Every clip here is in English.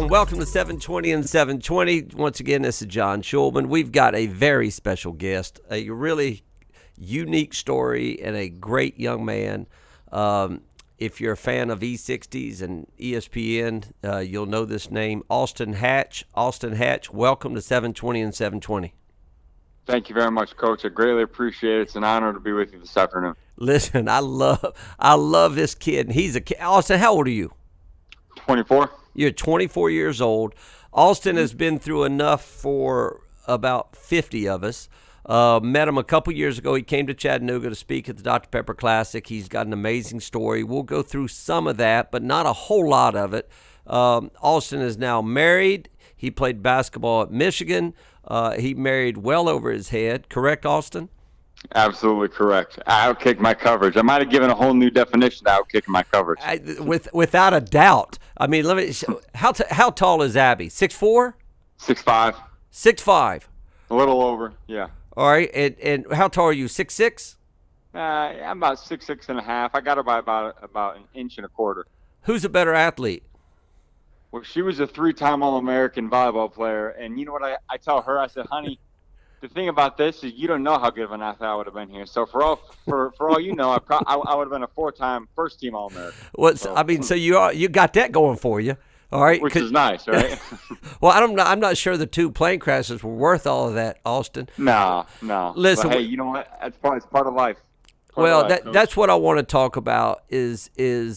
Welcome to 720 and 720. Once again, this is John Schulman. We've got a very special guest, a really unique story, and a great young man. If you're a fan of E60s and ESPN, you'll know this name, Austin Hatch. Austin Hatch, welcome to 720 and 720. Thank you very much, Coach. I greatly appreciate it. It's an honor to be with you this afternoon. Listen, I love this kid. And he's a kid. Austin, how old are you? 24. You're 24 years old. Austin has been through enough for about 50 of us. Met him a couple years ago. He came to Chattanooga to speak at the Dr. Pepper Classic. He's got an amazing story. We'll go through some of that, but not a whole lot of it. Austin is now married. He played basketball at Michigan. He married well over his head. Correct, Austin? Absolutely correct. Outkick my coverage. I might have given a whole new definition to outkicking my coverage. Without a doubt. I mean, how tall is Abby? 6'4"? 6'5". 6'5". A little over, yeah. All right, and how tall are you? 6'6"? I'm about 6'6" and a half. I got her by about an inch and a quarter. Who's a better athlete? Well, she was a 3-time All-American volleyball player, and you know what I tell her? I said, honey, the thing about this is you don't know how good of an athlete I would have been here. So for all you know, I would have been a 4-time first-team All-American. So you got that going for you, all right? Which is nice, right? Well, I'm not sure the 2 plane crashes were worth all of that, Austin. No. Listen, but hey, you know what? It's part of life. That's what I want to talk about is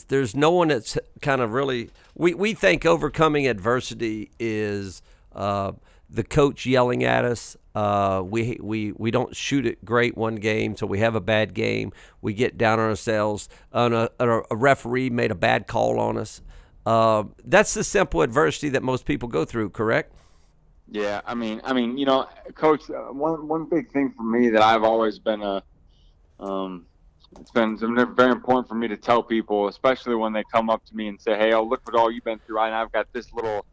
there's no one that's kind of really we think overcoming adversity is the coach yelling at us. We don't shoot it great one game, so we have a bad game. We get down on ourselves. A referee made a bad call on us. That's the simple adversity that most people go through, correct? Yeah, I mean, you know, Coach, one big thing for me that I've always been it's been very important for me to tell people, especially when they come up to me and say, "Hey, look what all you've been through. I've got this little."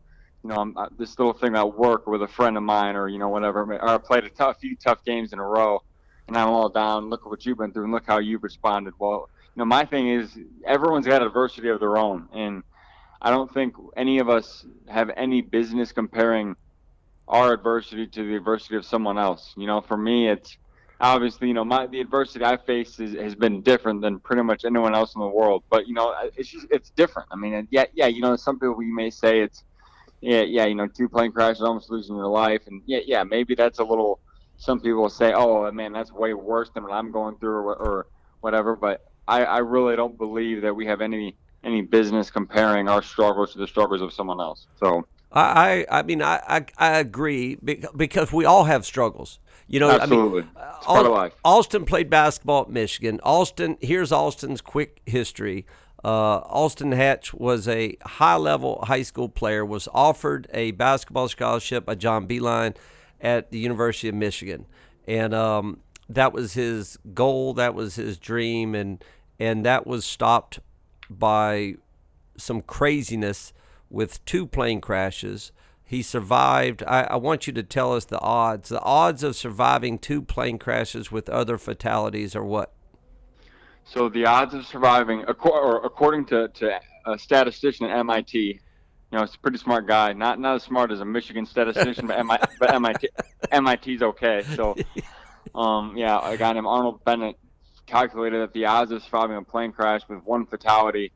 You know, this little thing at work with a friend of mine, or whatever. Or I played a few tough games in a row, and I'm all down. Look at what you've been through, and look how you've responded. Well, my thing is everyone's got adversity of their own, and I don't think any of us have any business comparing our adversity to the adversity of someone else. For me, it's obviously the adversity I face has been different than pretty much anyone else in the world. But it's different. I mean, some people you may say it's. Yeah, 2 plane crashes, almost losing your life. And maybe that's a little, some people will say, oh, man, that's way worse than what I'm going through or whatever. But I really don't believe that we have any business comparing our struggles to the struggles of someone else. So I agree because we all have struggles. Absolutely. It's part of life. Austin played basketball at Michigan. Here's Austin's quick history. Austin Hatch was a high-level high school player, was offered a basketball scholarship by John Beeline at the University of Michigan. And that was his goal, that was his dream, and that was stopped by some craziness with 2 plane crashes. He survived. I want you to tell us the odds. The odds of surviving 2 plane crashes with other fatalities are what? So the odds of surviving, according to a statistician at MIT, it's a pretty smart guy. Not as smart as a Michigan statistician, but MIT's okay. So, a guy named Arnold Bennett calculated that the odds of surviving a plane crash with 1 fatality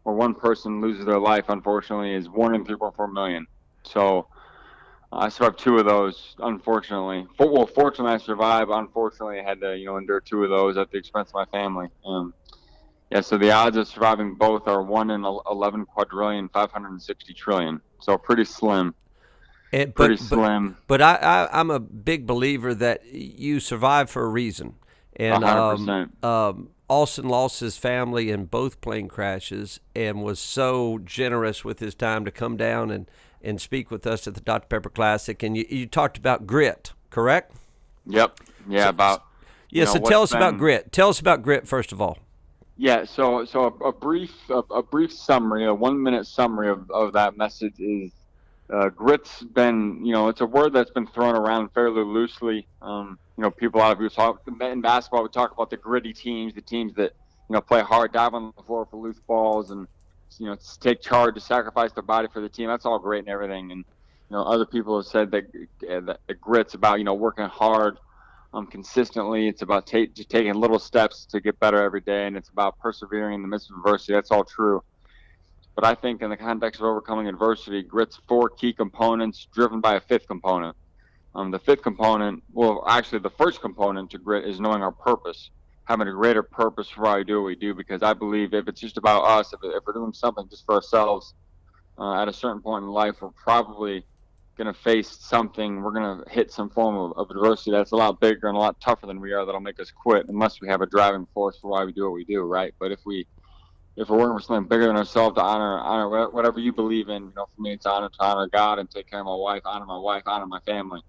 or 1 person loses their life, unfortunately, is 1 in 3.4 million. So I survived 2 of those, unfortunately. Fortunately, I survived. Unfortunately, I had to, endure 2 of those at the expense of my family. So the odds of surviving both are 1 in 11 quadrillion, 560 trillion. So pretty slim. Slim. But I'm a big believer that you survive for a reason. And 100%. Austin lost his family in both plane crashes and was so generous with his time to come down and speak with us at the Dr. Pepper Classic. And you talked about grit, correct? Yep. Yeah, so tell us about grit. Tell us about grit, first of all. Yeah, so a brief summary, a 1 minute summary of that message is, grit's been, it's a word that's been thrown around fairly loosely. People, a lot of people talk in basketball. We talk about the gritty teams, the teams that play hard, dive on the floor for loose balls, and take charge to sacrifice their body for the team. That's all great and everything. And other people have said that the grit's about working hard, consistently. It's about just taking little steps to get better every day, and it's about persevering in the midst of adversity. That's all true. But I think in the context of overcoming adversity, grit's four key components driven by a fifth component. The fifth component, well, actually, the first component to grit is knowing our purpose, having a greater purpose for why we do what we do. Because I believe if it's just about us, if we're doing something just for ourselves, at a certain point in life, we're probably going to face something. We're going to hit some form of adversity that's a lot bigger and a lot tougher than we are. That'll make us quit unless we have a driving force for why we do what we do, right? But if we're working for something bigger than ourselves, to honor whatever you believe in. For me, it's to honor God and take care of my wife, honor my family.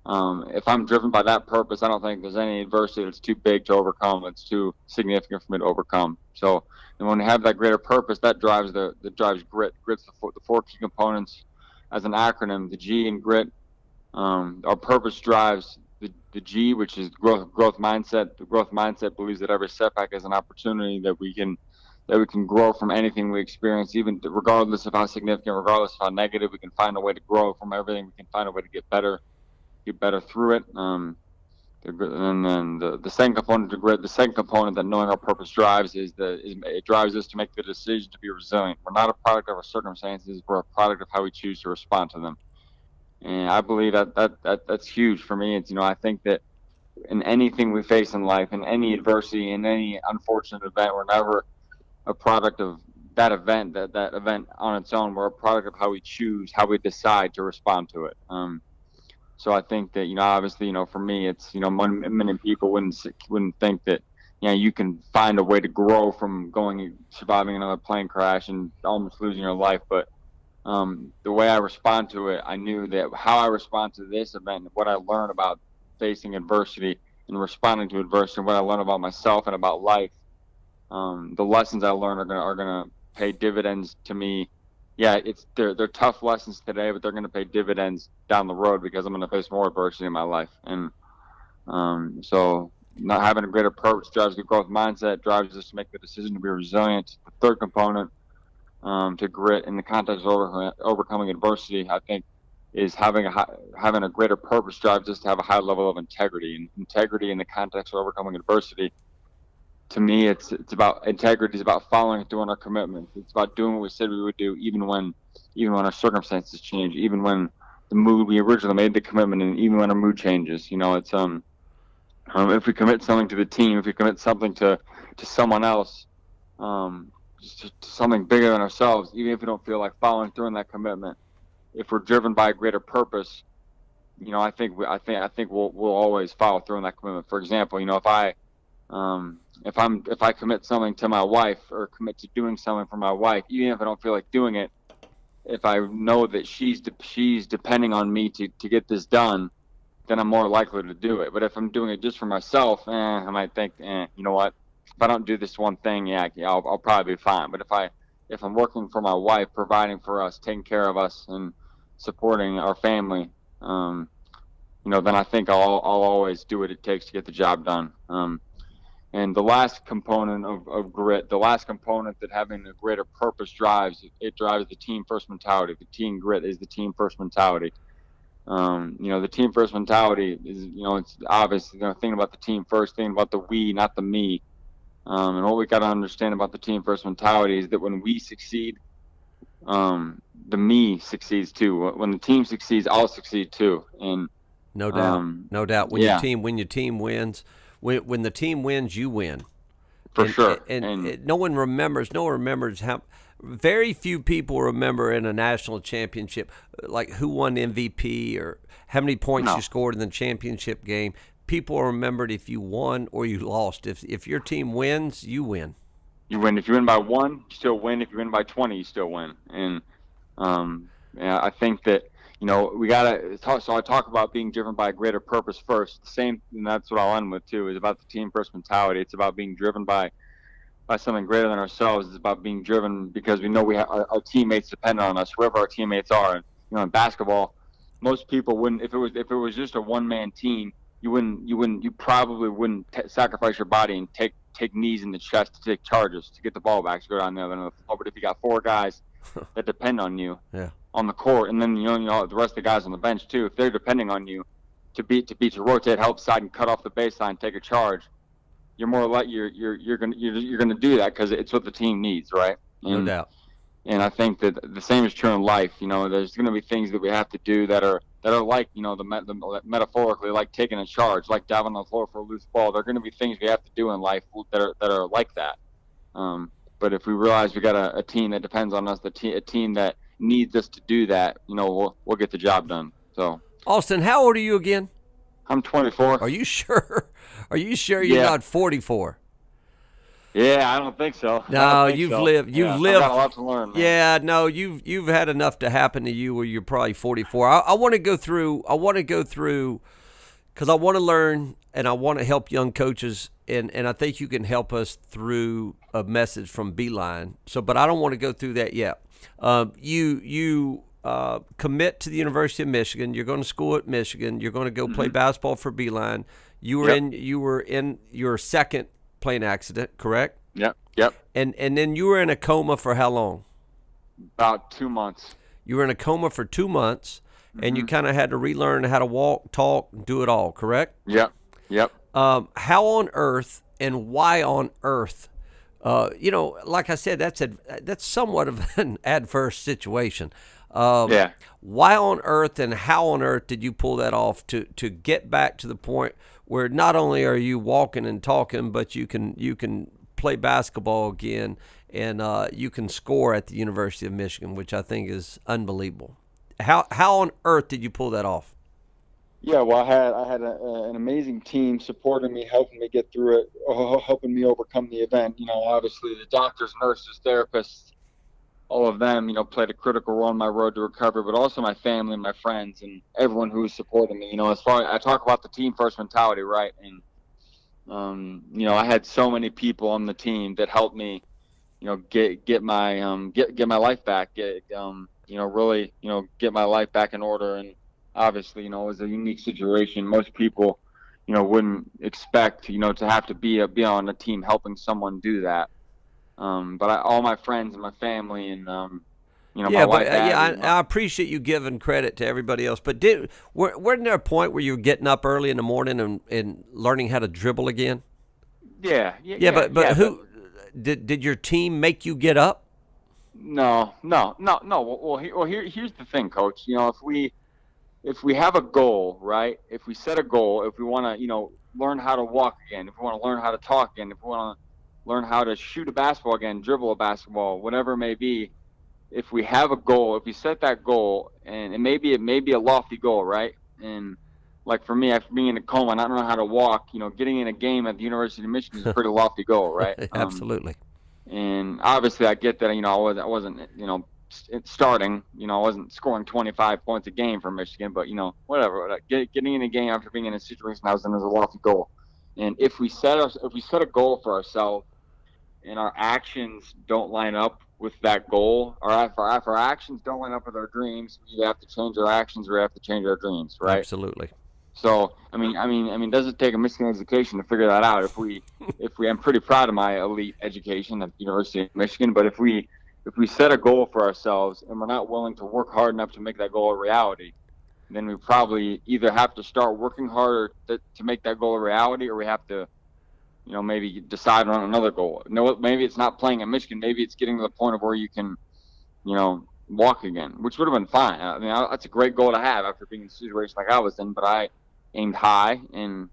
If I'm driven by that purpose, I don't think there's any adversity that's too big to overcome. It's too significant for me to overcome. So, and when you have that greater purpose, that drives grit. Grit's the four key components as an acronym. The G in grit, our purpose drives the G, which is growth mindset. The growth mindset believes that every setback is an opportunity that we can grow from anything we experience, even regardless of how significant, regardless of how negative. We can find a way to grow from everything. We can find a way to get better through it. And then the second component to grit, the second component that knowing our purpose drives it drives us to make the decision to be resilient. We're not a product of our circumstances. We're a product of how we choose to respond to them. And I believe that's huge for me. It's, I think that in anything we face in life, in any adversity, in any unfortunate event, we're never a product of that event, that event on its own. We're a product of how we choose, how we decide to respond to it. So I think that, obviously, for me, it's, many people wouldn't think that, you can find a way to grow from surviving another plane crash and almost losing your life. But the way I respond to it, I knew that how I respond to this event, what I learned about facing adversity and responding to adversity, what I learned about myself and about life, the lessons I learned are gonna pay dividends to me. Yeah, they're tough lessons today, but they're going to pay dividends down the road because I'm going to face more adversity in my life. And so not having a greater purpose drives the growth mindset, drives us to make the decision to be resilient. The third component to grit in the context of overcoming adversity, I think, is having a greater purpose drives us to have a high level of integrity. And integrity in the context of overcoming adversity, to me, it's about integrity. Is about following through on our commitments. It's about doing what we said we would do, even when our circumstances change, even when the mood we originally made the commitment, and even when our mood changes. It's if we commit something to the team, if we commit something to someone else, to something bigger than ourselves, even if we don't feel like following through on that commitment, if we're driven by a greater purpose, I think we'll always follow through on that commitment. For example, if I commit something to my wife or commit to doing something for my wife, even if I don't feel like doing it, if I know that she's depending on me to get this done, then I'm more likely to do it. But if I'm doing it just for myself, I might think, you know what? If I don't do this one thing, I'll probably be fine. But if I'm working for my wife, providing for us, taking care of us, and supporting our family, then I think I'll always do what it takes to get the job done. And the last component of grit, the last component that having a greater purpose drives, it drives the team first mentality. The team grit is the team first mentality. The team first mentality is, it's obvious, thinking about the team first, thinking about the we, not the me. And what we got to understand about the team first mentality is that when we succeed, the me succeeds too. When the team succeeds, I'll succeed too. And no doubt. When your team wins. When the team wins, you win. For sure. And no one remembers how very few people remember in a national championship, like who won MVP or how many points you scored in the championship game. People remembered if you won or you lost. If your team wins, you win. You win. If you win by 1, you still win. If you win by 20, you still win. And I think that, we gotta talk. So I talk about being driven by a greater purpose first. The same, and that's what I'll end with too, is about the team first mentality. It's about being driven by by something greater than ourselves. It's about being driven because we know our teammates depend on us, whoever our teammates are. And, in basketball, most people wouldn't, if it was just a one man team, you probably wouldn't sacrifice your body and take knees in the chest to take charges to get the ball back to go down the other end of the floor. But if you got four guys that depend on you Yeah. on the court, and then the rest of the guys on the bench too, if they're depending on you to rotate, help side, and cut off the baseline, take a charge, you're more like you're gonna do that because it's what the team needs, right? No doubt. And I think that the same is true in life. There's going to be things that we have to do that are like, the metaphorically, like taking a charge, like diving on the floor for a loose ball. There are going to be things we have to do in life that are like that. But if we realize we got a team that depends on us, a team that needs us to do that, we'll get the job done. So, Austin, how old are you again? I'm 24. Are you sure? Are you sure you're not 44? Yeah, I don't think so. No, you've lived. I've got a lot to learn, man. Yeah, no, you've had enough to happen to you where you're probably 44. I want to go through because I want to learn and I want to help young coaches, and I think you can help us through a message from Beeline. But I don't want to go through that yet. You commit to the University of Michigan. You're going to school at Michigan. You're going to go play basketball for Beeline. You were in your second plane accident, correct? Yep. And then you were in a coma for how long? About 2 months. You were in a coma for 2 months, and you kind of had to relearn how to walk, talk, do it all, correct? Yep. How on earth and why on earth? Like I said, that's somewhat of an adverse situation. Why on earth and how on earth did you pull that off to get back to the point where not only are you walking and talking, but you can play basketball again and you can score at the University of Michigan, which I think is unbelievable. How on earth did you pull that off? Yeah, well, I had an amazing team supporting me, helping me get through it, helping me overcome the event. Obviously the doctors, nurses, therapists, all of them, played a critical role in my road to recovery, but also my family and my friends and everyone who was supporting me. As far as I talk about the team first mentality, right? And, I had so many people on the team that helped me, get my life back, really, get my life back in order. And obviously, it was a unique situation. Most people, wouldn't expect, to have to be on a team helping someone do that. But all my friends and my family and, my wife. I appreciate you giving credit to everybody else. But wasn't there a point where you were getting up early in the morning and learning how to dribble again? Yeah. Who did your team make you get up? No. Well, here's the thing, Coach. If we have a goal, right? If we set a goal, if we want to, learn how to walk again, if we want to learn how to talk again, if we want to learn how to shoot a basketball again, dribble a basketball, whatever it may be. If we have a goal, if we set that goal, and it may be a lofty goal, right? And like for me, after being in a coma, not knowing how to walk, getting in a game at the University of Michigan is a pretty lofty goal, right? Absolutely. And obviously, I get that. I wasn't, starting. I wasn't scoring 25 points a game for Michigan, but whatever. Getting in a game after being in a situation I was in is a lofty goal. And if we set a goal for ourselves, and our actions don't line up with that goal, or if our actions don't line up with our dreams, we either have to change our actions or we have to change our dreams, right? Absolutely. So, it doesn't take a Michigan education to figure that out. I'm pretty proud of my elite education at the University of Michigan, but if we set a goal for ourselves and we're not willing to work hard enough to make that goal a reality, then we probably either have to start working harder to make that goal a reality, or we have to, maybe decide on another goal. Maybe it's not playing at Michigan. Maybe it's getting to the point of where you can, walk again, which would have been fine. That's a great goal to have after being in a situation like I was in, but I aimed high and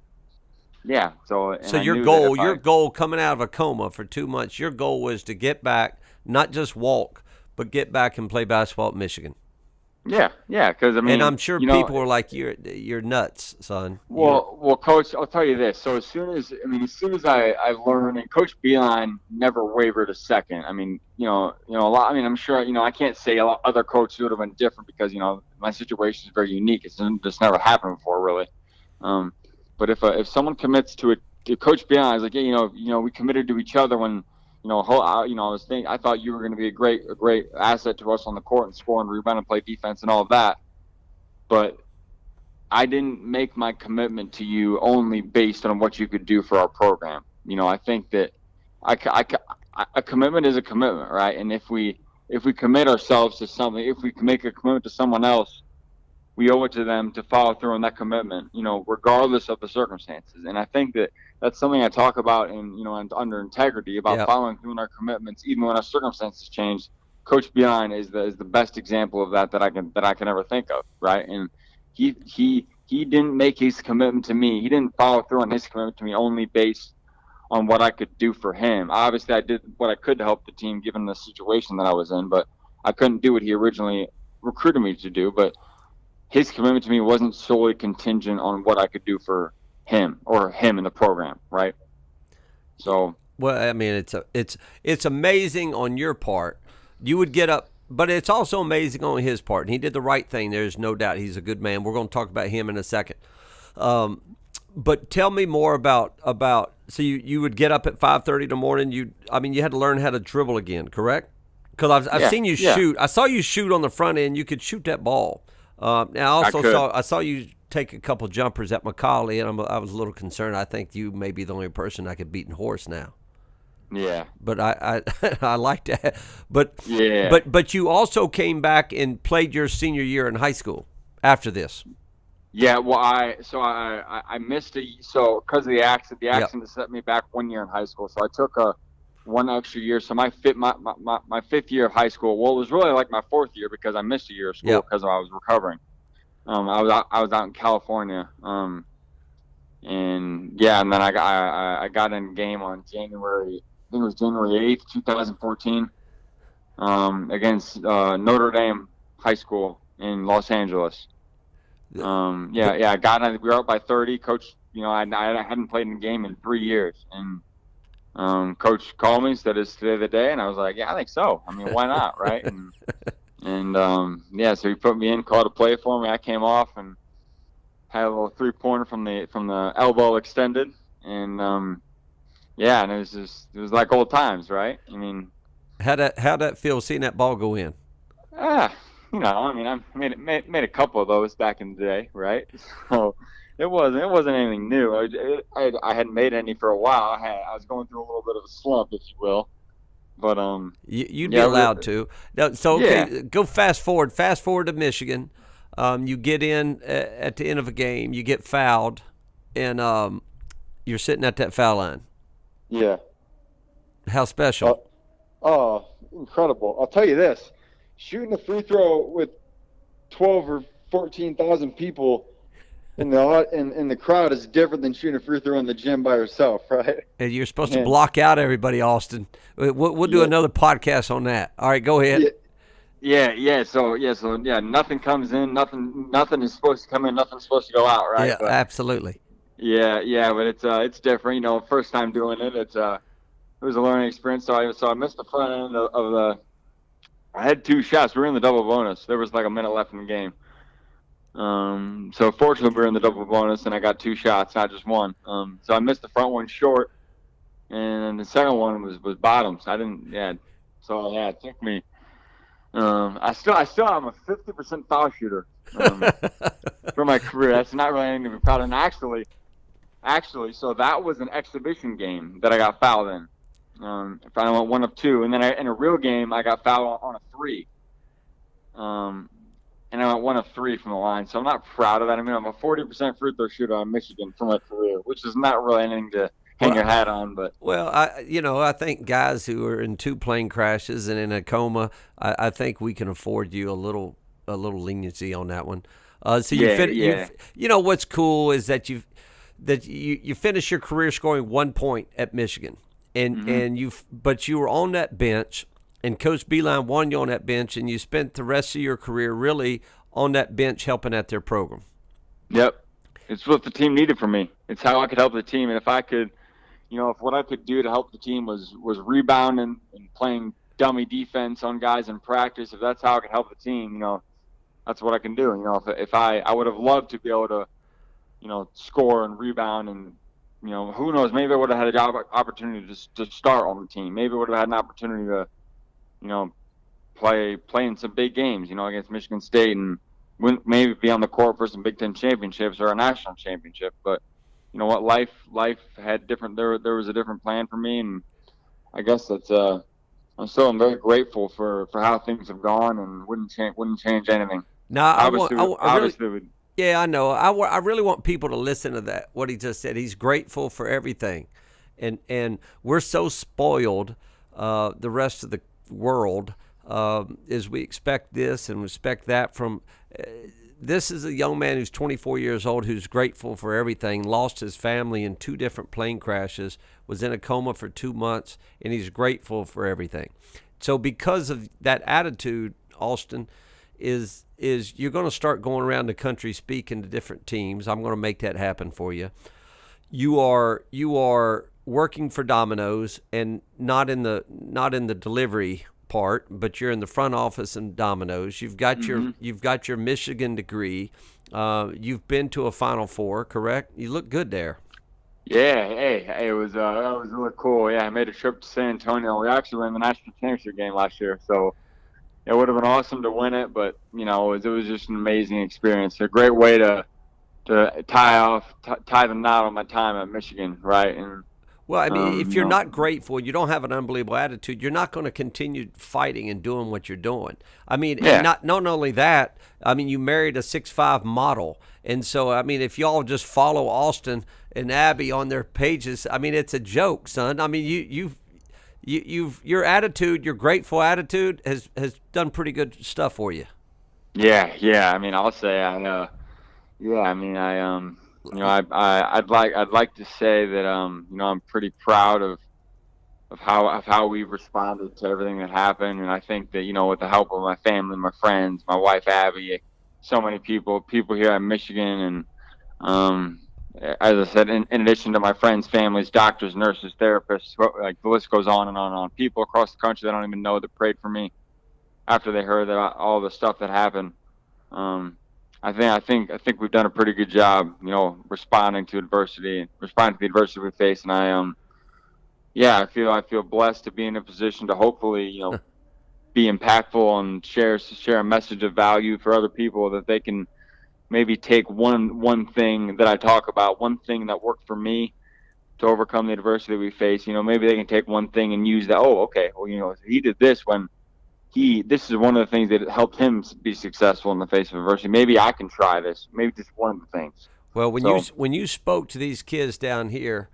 yeah. So your goal coming out of a coma for 2 months, your goal was to get back, not just walk, but get back and play basketball at Michigan. Yeah, because and I'm sure people were like, "You're nuts, son." Well, Coach, I'll tell you this. So as soon as I learned, and Coach Beeline never wavered a second. A lot. I'm sure, I can't say a lot other coaches would have been different because my situation is very unique. It's just never happened before, really. But if someone commits to it, Coach Beeline is like, we committed to each other when I thought you were going to be a great asset to us on the court and score and rebound and play defense and all of that. But I didn't make my commitment to you only based on what you could do for our program. I think that a commitment is a commitment, right? And if we commit ourselves to something, if we can make a commitment to someone else, we owe it to them to follow through on that commitment, regardless of the circumstances. And I think that that's something I talk about under integrity, about following through on our commitments, even when our circumstances change. Coach Beilein is the best example of that I can ever think of, right? And he didn't make his commitment to me. He didn't follow through on his commitment to me only based on what I could do for him. Obviously, I did what I could to help the team given the situation that I was in, but I couldn't do what he originally recruited me to do. But his commitment to me wasn't solely contingent on what I could do for him or him in the program, right? So, well, I mean, it's amazing on your part. You would get up, but it's also amazing on his part. And he did the right thing. There's no doubt he's a good man. We're going to talk about him in a second. But tell me more about. So you would get up at 5:30 in the morning. You had to learn how to dribble again, correct? Because I've seen you shoot. I saw you shoot on the front end. You could shoot that ball. Now I saw you take a couple jumpers at Macaulay, and I was a little concerned. I think you may be the only person I could beat in horse now. Yeah. But I I like that. But yeah. But you also came back and played your senior year in high school after this. Yeah, well, I missed because of the accident. The accident set me back 1 year in high school. So I took one extra year. So my fifth year of high school. Well, it was really like my fourth year because I missed a year of school because I was recovering. I was out in California. And then I got in a game on January 8th, 2014, against Notre Dame High School in Los Angeles. I got in. We were up by 30. Coach, I hadn't played in a game in 3 years, and Coach called me, said, "Is today the day?" And I was like, "Yeah, I think so. I mean, why not, right?" So he put me in, called a play for me. I came off and had a little 3-pointer from the elbow extended, and and it was like old times, right? I mean, how'd that feel seeing that ball go in? I made a couple of those back in the day, right? So it wasn't anything new. I hadn't made any for a while. I was going through a little bit of a slump, if you will. But you'd be allowed to. So okay, go fast forward to Michigan. You get in at the end of a game, you get fouled, and you're sitting at that foul line. Yeah. How special? Incredible! I'll tell you this. Shooting a free throw with 12 or 14,000 people in the crowd is different than shooting a free throw in the gym by yourself, right? And you're supposed to block out everybody, Austin. We'll do another podcast on that. All right, go ahead. So nothing comes in, nothing is supposed to come in, nothing's supposed to go out, right? Yeah, absolutely. Yeah, but it's different. First time doing it, it was a learning experience. So I missed the front end of the. I had 2 shots. We were in the double bonus. There was like a minute left in the game. So fortunately, we were in the double bonus, and I got 2 shots, not just one. So I missed the front one short, and the second one was bottoms. I didn't. Yeah. So it took me. I still am a 50% foul shooter for my career. That's not really anything to be proud of. And actually, so that was an exhibition game that I got fouled in. If I went 1 of 2, and then in a real game, I got fouled on a 3. And I went 1 of 3 from the line. So I'm not proud of that. I mean, I'm a 40% free throw shooter on Michigan for my career, which is not really anything to hang your hat on. But I think guys who are in 2 plane crashes and in a coma, I think we can afford you a little leniency on that one. What's cool is that you finish your career scoring 1 point at Michigan. But you were on that bench, and Coach Beilein won you on that bench, and you spent the rest of your career really on that bench helping at their program. Yep. It's what the team needed from me. It's how I could help the team. And if I could, if what I could do to help the team was rebounding and playing dummy defense on guys in practice, if that's how I could help the team, that's what I can do. If I would have loved to be able to, score and rebound and who knows? Maybe I would have had a job opportunity to start on the team. Maybe I would have had an opportunity to, you know, play in some big games, against Michigan State and maybe be on the court for some Big Ten championships or a national championship. But you know what? Life had different. There was a different plan for me, and I guess that's I'm very grateful for how things have gone, and wouldn't change anything. Now, I really, Obviously would. yeah, I know. I really want people to listen to that. What he just said. He's grateful for everything, and we're so spoiled. The rest of the world is we expect this and respect that from. This is a young man who's 24 years old who's grateful for everything. Lost his family in 2 different plane crashes. Was in a coma for 2 months, and he's grateful for everything. So because of that attitude, Austin, is you're going to start going around the country speaking to different teams. I'm going to make that happen for you. You are working for Domino's, and not in the delivery part, but you're in the front office in Domino's. You've got your Michigan degree. You've been to a Final Four, correct? You look good there. Yeah, hey, it was that was really cool. Yeah, I made a trip to San Antonio. We actually were in the national championship game last year, so it would have been awesome to win it. But it was just an amazing experience. A great way to tie the knot on my time at Michigan, right? And Well, I mean, if you're not grateful, you don't have an unbelievable attitude, you're not going to continue fighting and doing what you're doing. I mean, yeah, and not only that, I mean, you married a 6'5" model. And so, I mean, if y'all just follow Austin and Abby on their pages, I mean, it's a joke, son. I mean, your attitude, your grateful attitude has done pretty good stuff for you. yeah. I mean, I'll say yeah. I mean, I'd like to say that I'm pretty proud of how we've responded to everything that happened, and I think that with the help of my family, my friends, my wife Abby, so many people here at Michigan, and as I said, in addition to my friends, families, doctors, nurses, therapists, like the list goes on and on and on. People across the country that I don't even know that prayed for me after they heard that all the stuff that happened. Um, I think we've done a pretty good job, responding to the adversity we face, and I feel blessed to be in a position to hopefully, be impactful and share a message of value for other people, that they can maybe take one thing that I talk about, one thing that worked for me to overcome the adversity we face. Maybe they can take one thing and use that. Oh, okay. Well, he did this when this is one of the things that helped him be successful in the face of adversity. Maybe I can try this. Maybe just one of the things. Well, when you spoke to these kids down here,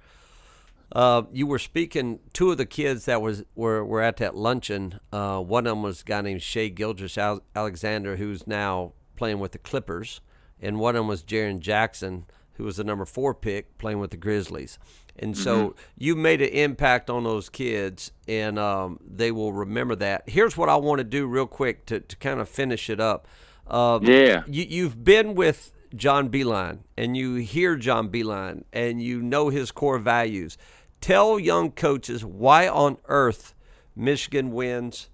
you were speaking. 2 of the kids that were at that luncheon. One of them was a guy named Shea Gildress Alexander, who's now playing with the Clippers, and one of them was Jaren Jackson, who was the number 4 pick, playing with the Grizzlies. And so you made an impact on those kids, and they will remember that. Here's what I want to do real quick to kind of finish it up. You've been with John Beilein, and you hear John Beilein, and you know his core values. Tell young coaches why on earth Michigan wins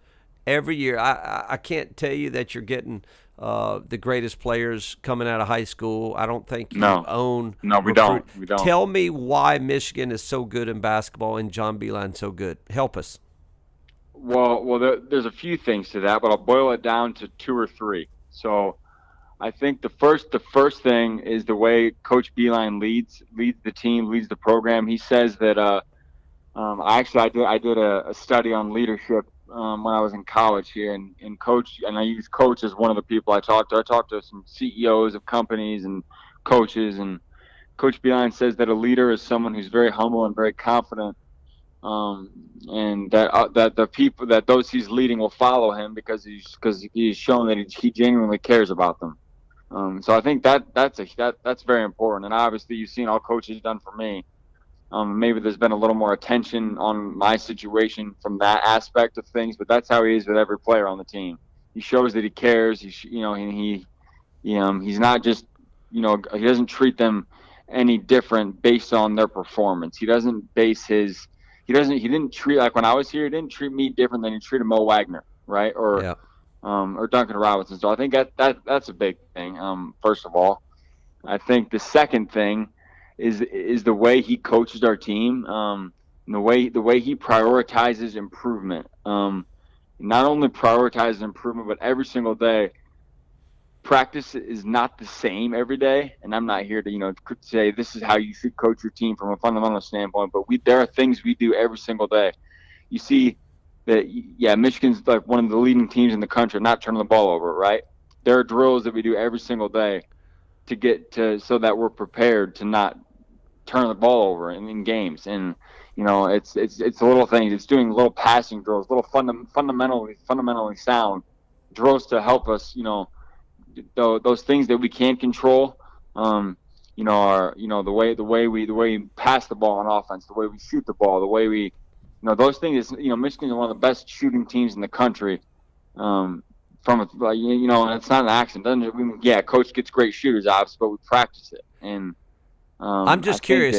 every year. I can't tell you that you're getting the greatest players coming out of high school. I don't think you own. No, we don't. We don't. Tell me why Michigan is so good in basketball and John Beilein so good. Help us. Well, there's a few things to that, but I'll boil it down to 2 or 3. So I think the first thing is the way Coach Beilein leads the team, leads the program. He says that I did a study on leadership when I was in college here, and I use coach as one of the people I talked to. I talked to some CEOs of companies and coaches, and Coach Beilein says that a leader is someone who's very humble and very confident, and that the people that those he's leading will follow him because he's shown that he genuinely cares about them. So I think that's very important, and obviously you've seen all coaches done for me. Maybe there's been a little more attention on my situation from that aspect of things, but that's how he is with every player on the team. He shows that he cares. He's not just, he doesn't treat them any different based on their performance. He doesn't base he didn't treat, like when I was here, he didn't treat me different than he treated Mo Wagner, right? Or Duncan Robinson. So I think that's a big thing. First of all, I think the second thing is the way he coaches our team, and the way he prioritizes improvement. Not only prioritizes improvement, but every single day. Practice is not the same every day, and I'm not here to say this is how you should coach your team from a fundamental standpoint. But there are things we do every single day. You see that, yeah, Michigan's like one of the leading teams in the country, not turning the ball over, right? There are drills that we do every single day to get to so that we're prepared to not turn the ball over in games. And it's the little things. It's doing little passing drills, little fundamentally sound drills to help us. Those things that we can't control. Are the way we pass the ball on offense, the way we shoot the ball, the way we those things. Michigan is one of the best shooting teams in the country. And it's not an accident. Coach gets great shooters, obviously, but we practice it. And I'm just curious.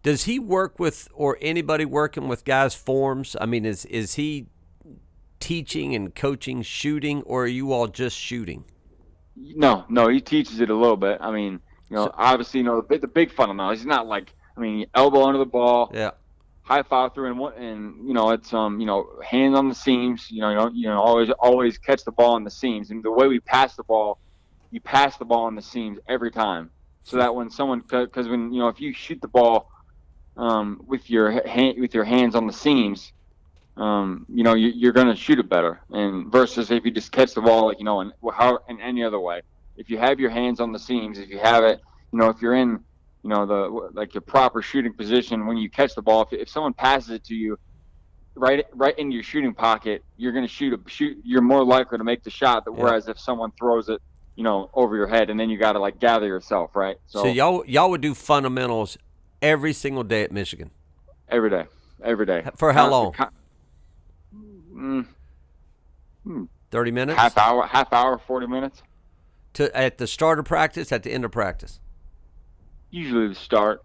Does he work with, or anybody working with guys' forms? I mean, is he teaching and coaching shooting, or are you all just shooting? No, he teaches it a little bit. I mean, obviously, the big fundamentals. He's not like, elbow under the ball, yeah, high follow through, and it's hands on the seams. Always catch the ball on the seams. And the way we pass the ball, you pass the ball on the seams every time, so that when because when if you shoot the ball with your hands on the seams, you're going to shoot it better. And versus if you just catch the ball, in any other way. If you have your hands on the seams, if you have it, if you're in, your proper shooting position when you catch the ball, if someone passes it to you right into your shooting pocket, you're going to shoot. You're more likely to make the shot. Whereas if someone throws it, over your head, and then you got to gather yourself, right? So y'all would do fundamentals every single day at Michigan. Every day. For how long? 30 minutes? Half hour, 40 minutes. At the start of practice, at the end of practice? Usually the start.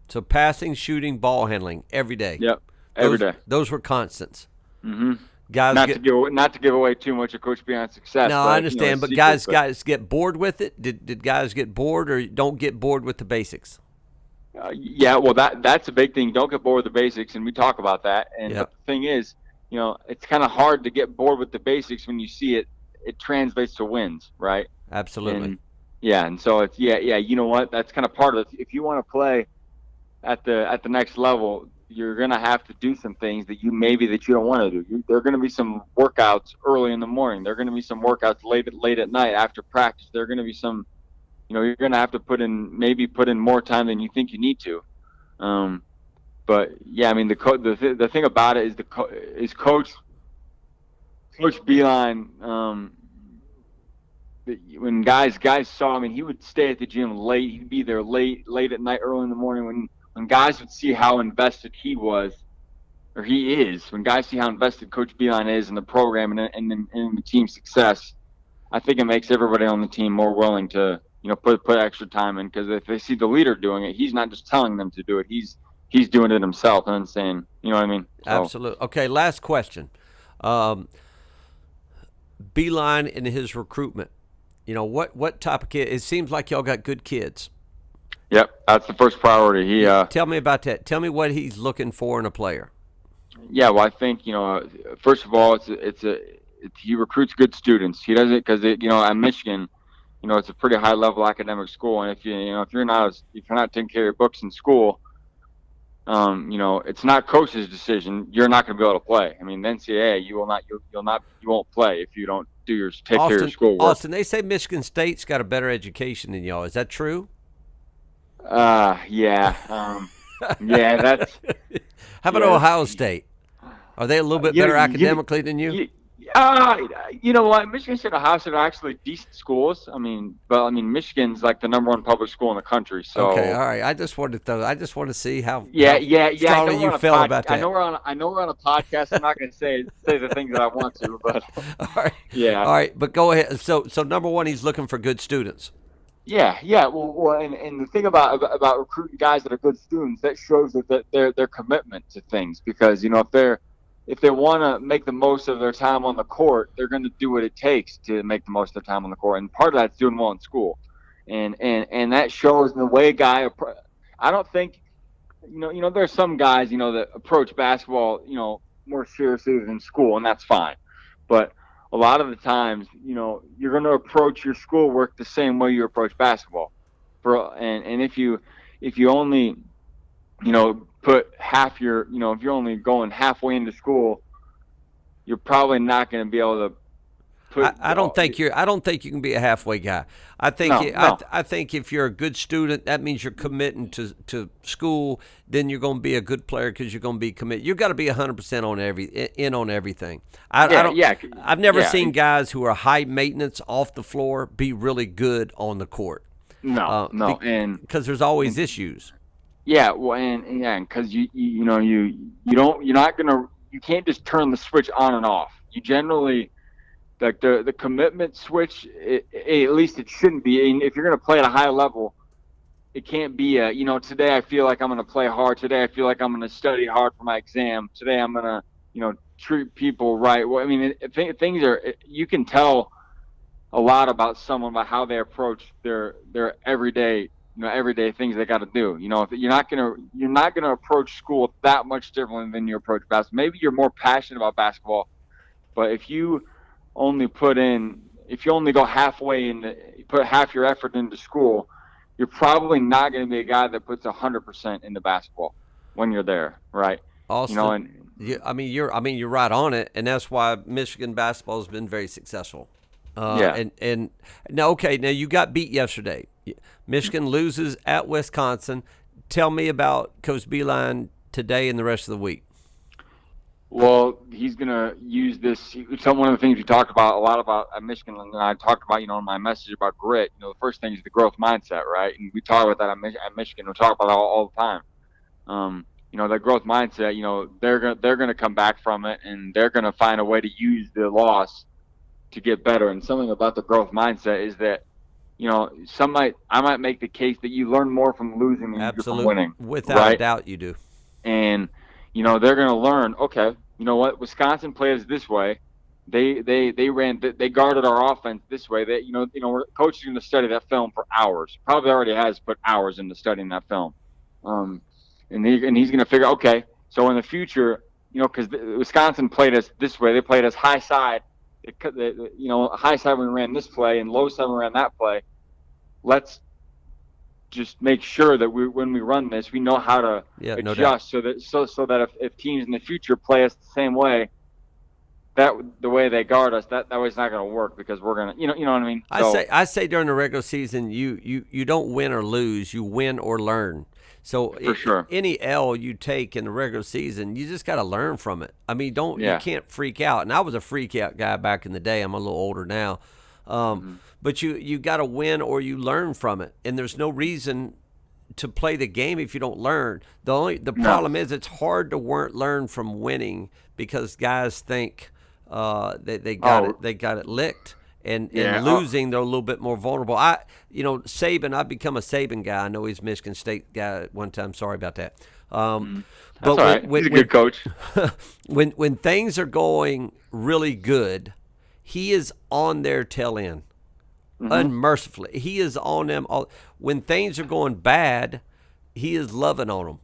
So passing, shooting, ball handling, every day. Yep, every day. Those were constants. Mm-hmm. Guys, not to give away too much of Coach Beon's success. No, I understand, but guys get bored with it. Did guys get bored, or don't get bored with the basics? Yeah, well, that's a big thing. Don't get bored with the basics, and we talk about that. And Yep. But the thing is, it's kind of hard to get bored with the basics when you see it. It translates to wins, right? Absolutely. And so it's You know what? That's kind of part of it. If you want to play at the next level, you're gonna have to do some things that you don't want to do. There are gonna be some workouts early in the morning. There are gonna be some workouts late at night after practice. There are gonna be some. You're gonna have to put in more time than you think you need to. But yeah, I mean the thing about it is Coach Beeline. When guys saw him, and he would stay at the gym late. He'd be there late at night, early in the morning. When guys would see how invested he is, when guys see how invested Coach Beeline is in the program and in the team's success, I think it makes everybody on the team more willing to put extra time in, because if they see the leader doing it, he's not just telling them to do it. He's doing it himself and saying, you know what I mean? So. Absolutely. Okay, last question. Beeline in his recruitment. What type of kid? It seems like y'all got good kids. Yep, that's the first priority. Tell me about that. Tell me what he's looking for in a player. Yeah, well, I think first of all, he recruits good students. He does it because at Michigan, it's a pretty high level academic school, and if you're not taking care of your books in school, it's not coach's decision. You're not going to be able to play. I mean, the NCAA, you won't play if you don't take care of your schoolwork. Austin, they say Michigan State's got a better education than y'all. Is that true? Yeah. Yeah, that's. How about Ohio State? Are they a little bit better academically than you? You know what? Michigan State and Ohio State are actually decent schools. Michigan's like the number one public school in the country. So okay, all right. I just wanted to see how strongly you felt about that. I know we're on a podcast. I'm not going to say the things that I want to, but all right. Yeah. All right, but go ahead. So number one, he's looking for good students. Yeah. Well, and the thing about recruiting guys that are good students, that shows that their commitment to things, because if they want to make the most of their time on the court, they're going to do what it takes to make the most of their time on the court. And part of that's doing well in school. and that shows in the way a guy. I don't think there's some guys that approach basketball more seriously than school, and that's fine. But a lot of the times, you're going to approach your schoolwork the same way you approach basketball. And if you only put half your if you're only going halfway into school, you're probably not going to be able to put. I don't think you can be a halfway guy. I think I think if you're a good student, that means you're committing to school. Then you're going to be a good player because you're going to be committed. You've got to be 100% on everything. I've never seen guys who are high maintenance off the floor be really good on the court. No, because there's always issues. Yeah, well, and because you can't just turn the switch on and off. You generally, like the commitment switch, at least it shouldn't be. And if you're going to play at a high level, it can't be today I feel like I'm going to play hard. Today I feel like I'm going to study hard for my exam. Today I'm going to treat people right. Well, I mean, things are. You can tell a lot about someone by how they approach their everyday things they got to do. If you're not gonna approach school that much differently than you approach basketball. Maybe you're more passionate about basketball, but if you only go halfway put half your effort into school, you're probably not going to be a guy that puts 100% into basketball when you're there, right? Austin, you're right on it, and that's why Michigan basketball has been very successful. And now you got beat yesterday. Michigan loses at Wisconsin. Tell me about Coach Beilein today and the rest of the week. Well, he's going to use this. One of the things we talked about a lot about at Michigan, and I talked about, in my message about grit. The first thing is the growth mindset, right? And we talk about that at Michigan. We talk about it all the time. The growth mindset. They're going to come back from it, and they're going to find a way to use the loss to get better. And something about the growth mindset is that, I might make the case that you learn more from losing than you do from winning. Without a doubt you do. And, they're going to learn, okay, you know what, Wisconsin played us this way. They guarded our offense this way. Coach is going to study that film for hours. Probably already has put hours into studying that film. And he's going to figure, okay, so in the future, because Wisconsin played us this way. They played us high side. High side when we ran this play and low side when we ran that play. Let's just make sure that when we run this, we know how to adjust so that if teams in the future play us the same way, that the way they guard us, that way's not going to work because we're going to, you know what I mean? I say during the regular season, you don't win or lose, you win or learn. So for sure, any L you take in the regular season, you just got to learn from it. I mean, you can't freak out. And I was a freak out guy back in the day. I'm a little older now. But you got to win or you learn from it. And there's no reason to play the game if you don't learn. The problem is it's hard to learn from winning because guys think they got it licked. And losing, they're a little bit more vulnerable. Saban, I've become a Saban guy. I know he's Michigan State guy at one time. Sorry about that. That's all right. He's a good coach. When things are going really good, he is on their tail end, unmercifully. He is on them. When things are going bad, he is loving on them.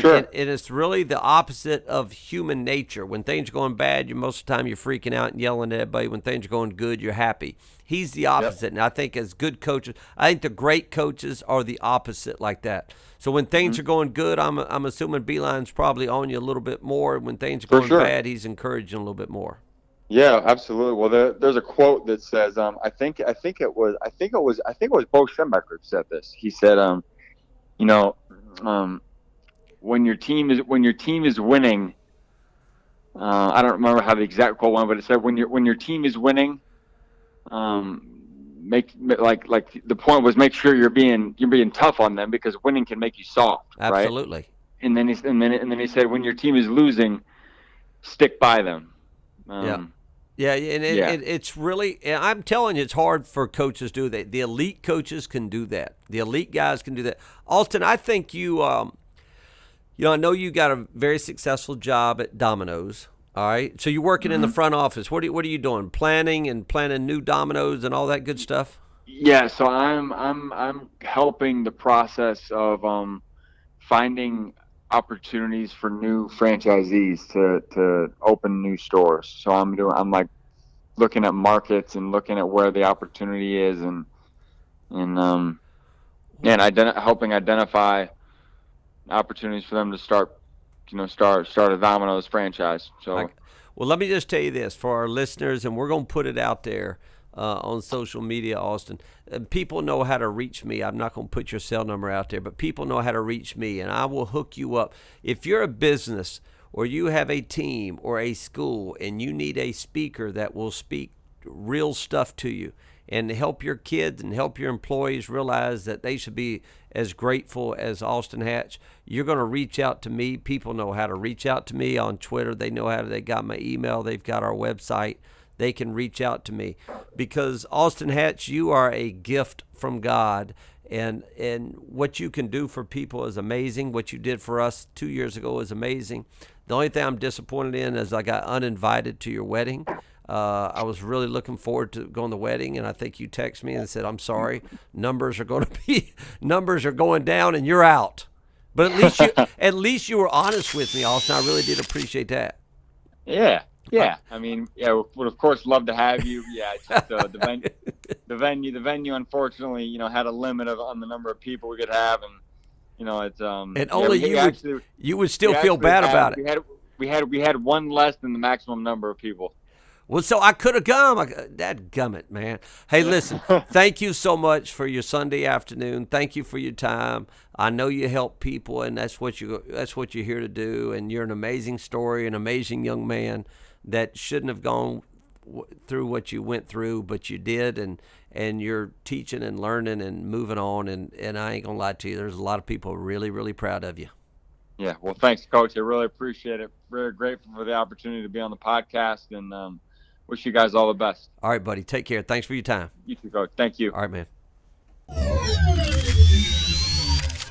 Sure. And it's really the opposite of human nature. When things are going bad, most of the time you're freaking out and yelling at everybody. When things are going good, you're happy. He's the opposite. Yep. And I think as good coaches, I think the great coaches are the opposite like that. So when things are going good, I'm assuming Beilein's probably on you a little bit more. When things are going bad, he's encouraging a little bit more. Yeah, absolutely. Well, there's a quote that says, I think it was Bo Schembechler who said this. He said, when your team is winning, I don't remember how the exact quote went, but it said when your team is winning, make the point was make sure you're being tough on them because winning can make you soft. Absolutely. Right? And then he said when your team is losing, stick by them. It's really, and I'm telling you, it's hard for coaches to do that. The elite coaches can do that. The elite guys can do that. Alton, I think you. I know you got a very successful job at Domino's. All right, so you're working in the front office. What are you doing? Planning new dominoes and all that good stuff. Yeah, so I'm helping the process of finding opportunities for new franchisees to open new stores. So I'm like looking at markets and looking at where the opportunity is, and helping identify opportunities for them to start, start a Domino's franchise. I, So well, let me just tell you this for our listeners, and we're going to put it out there on social media, Austin. People know how to reach me. I'm not going to put your cell number out there, but people know how to reach me, and I will hook you up. If you're a business or you have a team or a school and you need a speaker that will speak real stuff to you and help your kids and help your employees realize that they should be as grateful as Austin Hatch, you're going to reach out to me. People know how to reach out to me on Twitter. They know how to, they got my email. They've got our website. They can reach out to me because Austin Hatch, you are a gift from God. And what you can do for people is amazing. What you did for us 2 years ago is amazing. The only thing I'm disappointed in is I got uninvited to your wedding. I was really looking forward to going to the wedding, and I think you texted me and said, "I'm sorry, numbers are going down, and you're out." But at least you were honest with me, Austin. I really did appreciate that. yeah, Uh, yeah. I mean, yeah, would of course love to have you. Yeah, it's just the venue, unfortunately, had a limit on the number of people we could have, and it's and yeah, only you would still feel bad about it. we had one less than the maximum number of people. Well, so I could have come. That gummit, man. Hey, listen, thank you so much for your Sunday afternoon. Thank you for your time. I know you help people, and that's what you're here to do. And you're an amazing story, an amazing young man that shouldn't have gone through what you went through, but you did, and you're teaching and learning and moving on. And I ain't gonna lie to you, there's a lot of people really, really proud of you. Yeah, well, thanks, Coach. I really appreciate it. Very grateful for the opportunity to be on the podcast, and wish you guys all the best. All right, buddy. Take care. Thanks for your time. You too, Coach. Thank you. All right, man.